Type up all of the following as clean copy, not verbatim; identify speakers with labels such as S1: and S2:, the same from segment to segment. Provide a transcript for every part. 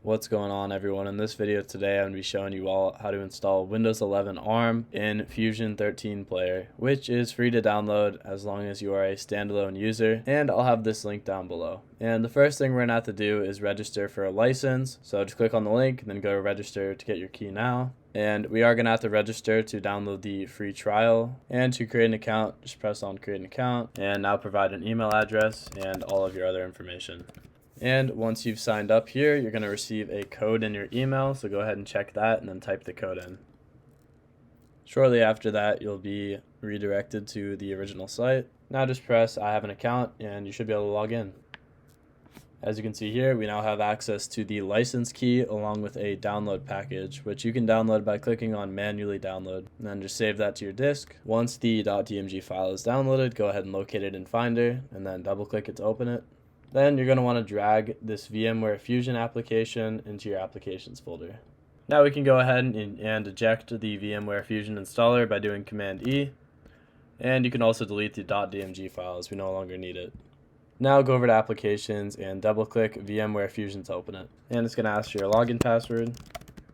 S1: What's going on, everyone? In this video today, I'm going to be showing you all how to install Windows 11 ARM in Fusion 13 Player, which is free to download as long as you are a standalone user, and I'll have this link down below. And the first thing we're going to have to do is register for a license, so just click on the link and then go to register to get your key now. And we are going to have to register to download the free trial, and to create an account, just press on create an account, and now provide an email address and all of your other information. And once you've signed up here, you're going to receive a code in your email, so go ahead and check that and then type the code in. Shortly after that, you'll be redirected to the original site. Now just press I have an account and you should be able to log in. As you can see here, we now have access to the license key along with a download package, which you can download by clicking on manually download, and then just save that to your disk. Once the .dmg file is downloaded, go ahead and locate it in Finder and then double click it to open it. Then you're going to want to drag this VMware Fusion application into your applications folder. Now we can go ahead and eject the VMware Fusion installer by doing Command E, and you can also delete the .dmg file as we no longer need it. Now go over to Applications and double click VMware Fusion to open it. And it's going to ask for your login password.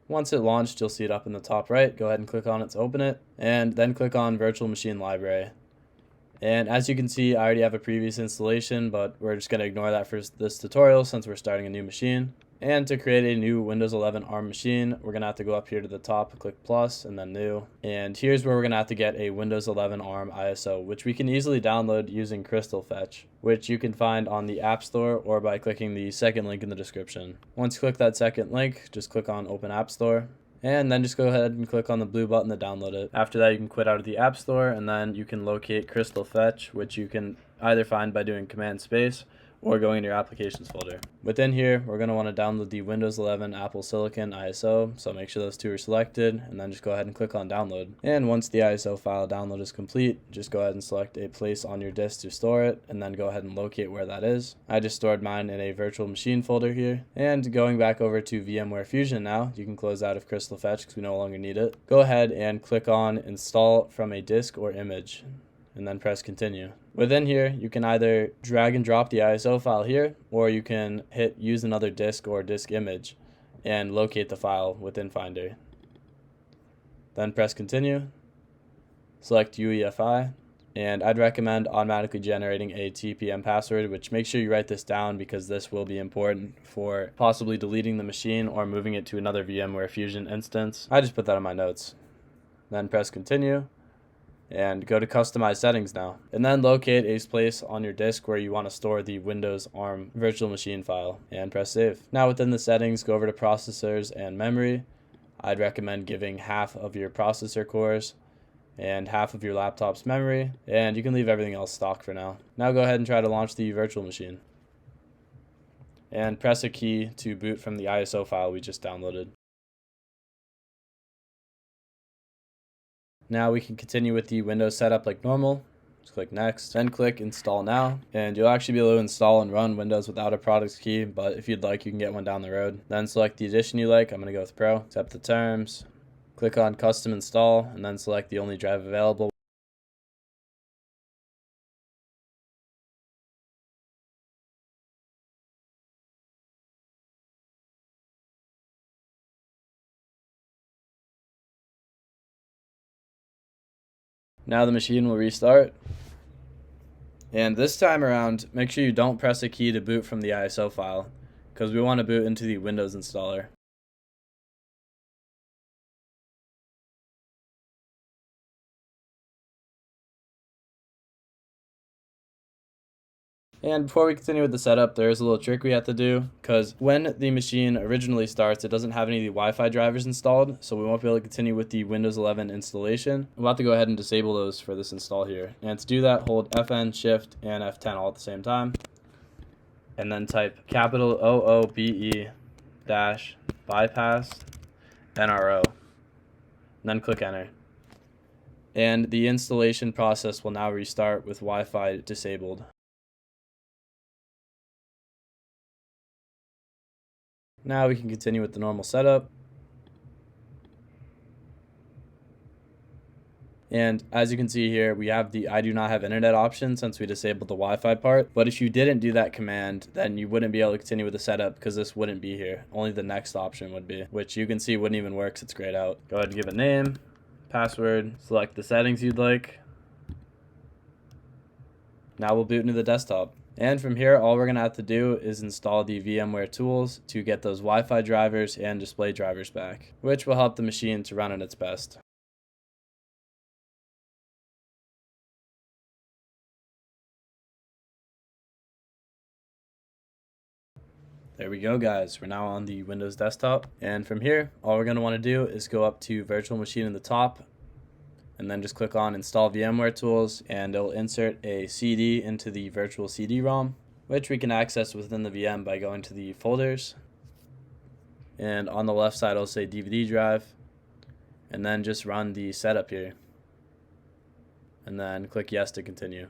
S1: Once it launched, you'll see it up in the top right. Go ahead and click on it to open it, and then click on Virtual Machine Library. And as you can see, I already have a previous installation, but we're just going to ignore that for this tutorial since we're starting a new machine. And to create a new Windows 11 ARM machine, we're going to have to go up here to the top, click plus, and then new. And here's where we're going to have to get a Windows 11 ARM ISO, which we can easily download using Crystal Fetch, which you can find on the App Store or by clicking the second link in the description. Once you click that second link, just click on Open App Store. And then just go ahead and click on the blue button to download it. After that, you can quit out of the App Store, and then you can locate Crystal Fetch, which you can either find by doing Command Space or going in your Applications folder. Within here, we're going to want to download the Windows 11 Apple Silicon ISO, so make sure those two are selected, and then just go ahead and click on Download. And once the ISO file download is complete, just go ahead and select a place on your disk to store it, and then go ahead and locate where that is. I just stored mine in a virtual machine folder here. And going back over to VMware Fusion now, you can close out of Crystal Fetch because we no longer need it. Go ahead and click on Install from a disk or image, and then press Continue. Within here, you can either drag and drop the ISO file here, or you can hit Use Another Disk or Disk Image and locate the file within Finder. Then press Continue, select UEFI, and I'd recommend automatically generating a TPM password, which make sure you write this down because this will be important for possibly deleting the machine or moving it to another VMware Fusion instance. I just put that in my notes. Then press Continue, and go to Customize Settings now, and then locate a place on your disk where you want to store the Windows ARM virtual machine file, and press Save. Now within the settings, go over to Processors and Memory. I'd recommend giving half of your processor cores and half of your laptop's memory, and you can leave everything else stock for now. Now go ahead and try to launch the virtual machine, and press a key to boot from the ISO file we just downloaded. Now we can continue with the Windows setup like normal. Just click Next, then click Install Now, and you'll actually be able to install and run Windows without a products key, but if you'd like, you can get one down the road. Then select the edition you like. I'm going to go with Pro. Accept the terms. Click on Custom Install, and then select the only drive available. Now the machine will restart. And this time around, make sure you don't press a key to boot from the ISO file, because we want to boot into the Windows installer. And before we continue with the setup, there is a little trick we have to do, because when the machine originally starts, it doesn't have any of the Wi-Fi drivers installed, so we won't be able to continue with the Windows 11 installation. We'll have to go ahead and disable those for this install here. And to do that, hold FN, Shift, and F10 all at the same time. And then type capital OOBE dash bypass NRO. And then click Enter. And the installation process will now restart with Wi-Fi disabled. Now we can continue with the normal setup. And as you can see here, we have the I do not have internet option since we disabled the Wi-Fi part. But if you didn't do that command, then you wouldn't be able to continue with the setup because this wouldn't be here. Only the next option would be, which you can see wouldn't even work, so it's grayed out. Go ahead and give a name, password, select the settings you'd like. Now we'll boot into the desktop. And from here, all we're going to have to do is install the VMware Tools to get those Wi-Fi drivers and display drivers back, which will help the machine to run at its best. There we go, guys. We're now on the Windows desktop. And from here, all we're going to want to do is go up to Virtual Machine in the top, and then just click on Install VMware Tools, and it'll insert a CD into the virtual CD-ROM, which we can access within the VM by going to the folders. And on the left side, it'll say DVD drive, and then just run the setup here. And then click yes to continue.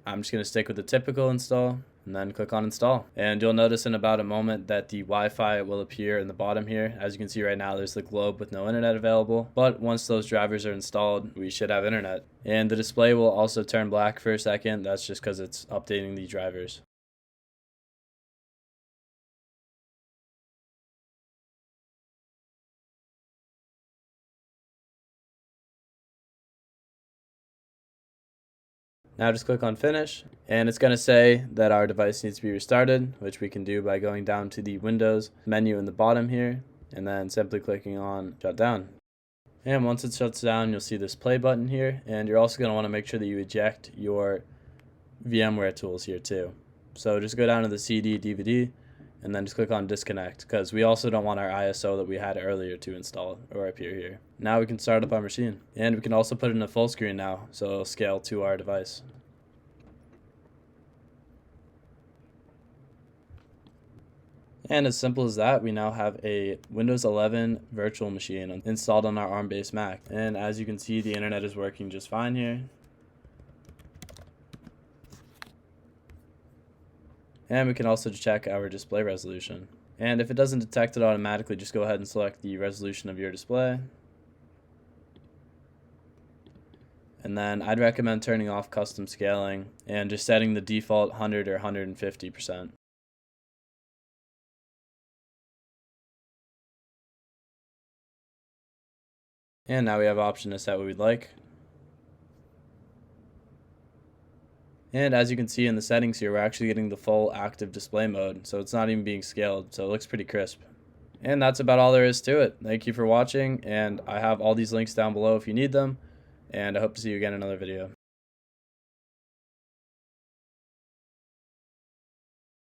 S1: I'm just going to stick with the typical install and then click on install. And you'll notice in about a moment that the Wi-Fi will appear in the bottom here. As you can see right now, there's the globe with no internet available. But once those drivers are installed, we should have internet. And the display will also turn black for a second. That's just because it's updating the drivers. Now just click on finish, and it's going to say that our device needs to be restarted, which we can do by going down to the Windows menu in the bottom here, and then simply clicking on shut down. And once it shuts down, you'll see this play button here, and you're also going to want to make sure that you eject your VMware Tools here too. So just go down to the CD, DVD, and then just click on disconnect, because we also don't want our ISO that we had earlier to install or appear here. Now we can start up our machine, and we can also put it in a full screen now, so it'll scale to our device. And as simple as that, we now have a Windows 11 virtual machine installed on our ARM-based Mac. And as you can see, the internet is working just fine here. And we can also check our display resolution. And if it doesn't detect it automatically, just go ahead and select the resolution of your display. And then I'd recommend turning off custom scaling and just setting the default 100 or 150%. And now we have option to set what we'd like. And as you can see in the settings here, we're actually getting the full active display mode, so it's not even being scaled, so it looks pretty crisp. And that's about all there is to it. Thank you for watching, and I have all these links down below if you need them, and I hope to see you again in another video.